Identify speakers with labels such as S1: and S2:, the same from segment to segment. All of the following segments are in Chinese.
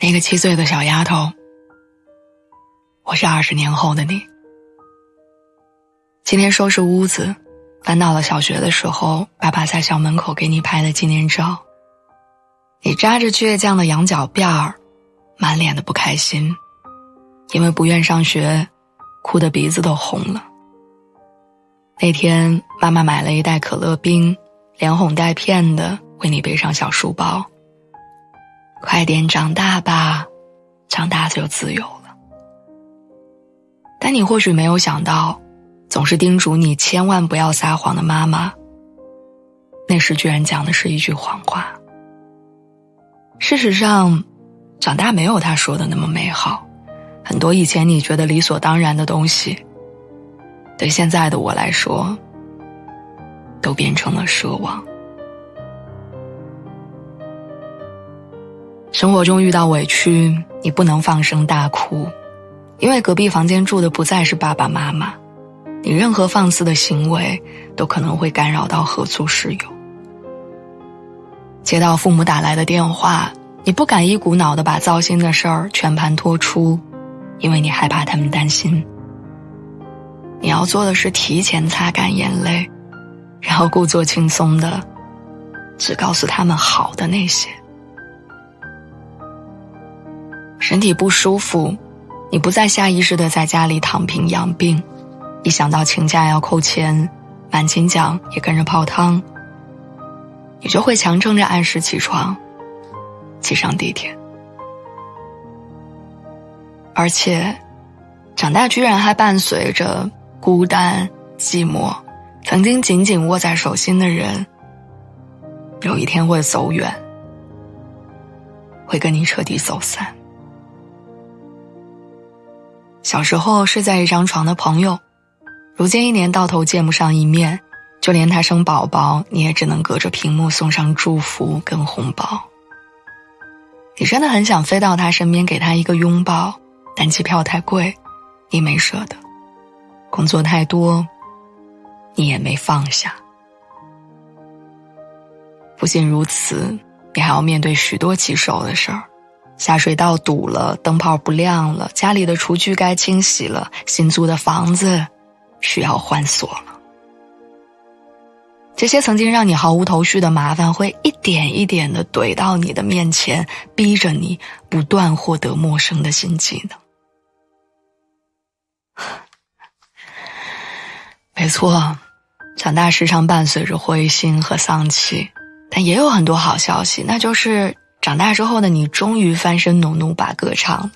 S1: 那个7岁的小丫头，我是20年后的你。今天收拾屋子，翻到了小学的时候爸爸在校门口给你拍的纪念照。你扎着倔强的羊角辫儿，满脸的不开心，因为不愿上学，哭得鼻子都红了。那天妈妈买了一袋可乐冰，连哄带骗的为你背上小书包。快点长大吧，长大就自由了。但你或许没有想到，总是叮嘱你千万不要撒谎的妈妈，那时居然讲的是一句谎话。事实上，长大没有她说的那么美好，很多以前你觉得理所当然的东西，对现在的我来说，都变成了奢望。生活中遇到委屈，你不能放声大哭，因为隔壁房间住的不再是爸爸妈妈，你任何放肆的行为都可能会干扰到合租室友。接到父母打来的电话，你不敢一股脑地把糟心的事儿全盘托出，因为你害怕他们担心。你要做的是提前擦干眼泪，然后故作轻松的只告诉他们好的那些。身体不舒服，你不再下意识地在家里躺平养病，一想到请假要扣钱，满勤奖也跟着泡汤，你就会强撑着按时起床，挤上地铁。而且长大居然还伴随着孤单寂寞，曾经紧紧握在手心的人，有一天会走远，会跟你彻底走散。小时候睡在一张床的朋友，如今1年到头见不上一面，就连他生宝宝，你也只能隔着屏幕送上祝福跟红包。你真的很想飞到他身边给他一个拥抱，但机票太贵，你没舍得；工作太多，你也没放下。不仅如此，你还要面对许多棘手的事儿。下水道堵了，灯泡不亮了，家里的厨具该清洗了，新租的房子需要换锁了。这些曾经让你毫无头绪的麻烦，会一点一点地怼到你的面前，逼着你不断获得陌生的新技能。没错，长大时常伴随着灰心和丧气，但也有很多好消息，那就是长大之后的你终于翻身农奴把歌唱了。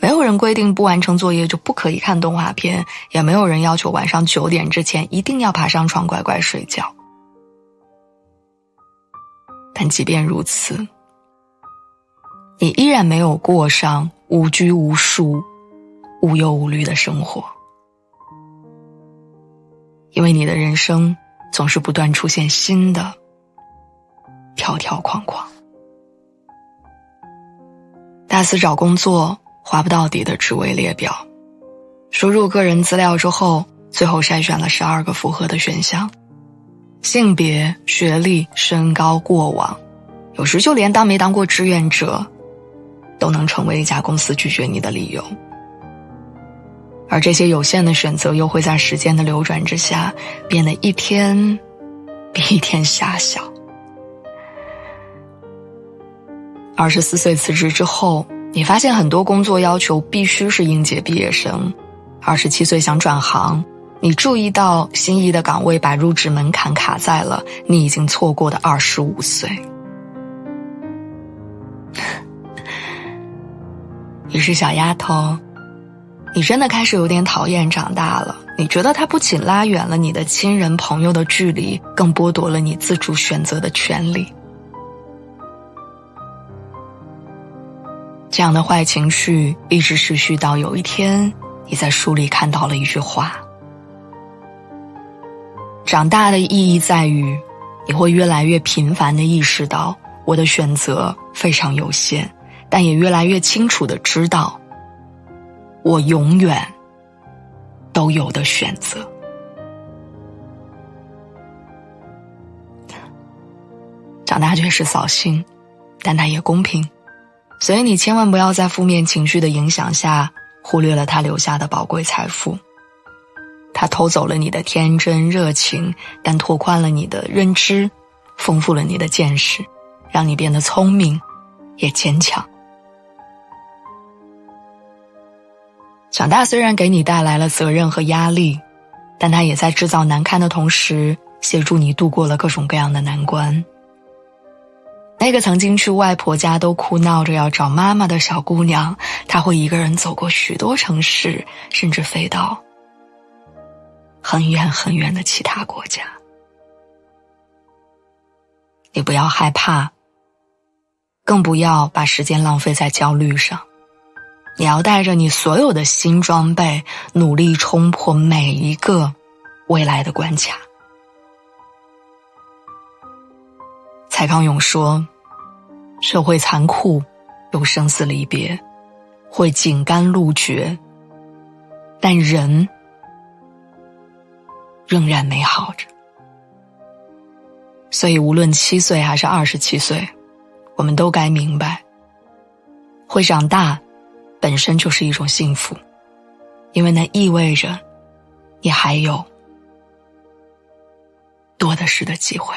S1: 没有人规定不完成作业就不可以看动画片，也没有人要求晚上9点之前一定要爬上床乖乖睡觉。但即便如此，你依然没有过上无拘无束、无忧无虑的生活，因为你的人生总是不断出现新的条条框框。大四找工作，划不到底的职位列表，输入个人资料之后，最后筛选了12个符合的选项，性别、学历、身高、过往，有时就连当没当过志愿者都能成为一家公司拒绝你的理由。而这些有限的选择又会在时间的流转之下变得一天比一天狭小。24岁辞职之后，你发现很多工作要求必须是应届毕业生。27岁想转行，你注意到心仪的岗位把入职门槛卡在了你已经错过的25岁。于是小丫头，你真的开始有点讨厌长大了。你觉得它不仅拉远了你的亲人朋友的距离，更剥夺了你自主选择的权利。这样的坏情绪一直持续到有一天，你在书里看到了一句话：长大的意义在于，你会越来越频繁地意识到，我的选择非常有限，但也越来越清楚地知道，我永远都有的选择。长大确实扫兴，但它也公平。所以你千万不要在负面情绪的影响下忽略了他留下的宝贵财富。他偷走了你的天真热情，但拓宽了你的认知，丰富了你的见识，让你变得聪明也坚强。长大虽然给你带来了责任和压力，但它也在制造难堪的同时，协助你度过了各种各样的难关。那个曾经去外婆家都哭闹着要找妈妈的小姑娘，她会一个人走过许多城市，甚至飞到很远很远的其他国家。你不要害怕，更不要把时间浪费在焦虑上。你要带着你所有的新装备，努力冲破每一个未来的关卡。蔡康永说，社会残酷，有生死离别，会井干路绝，但人仍然美好着。所以无论7岁还是27岁，我们都该明白，会长大本身就是一种幸福，因为那意味着你还有多的是的机会。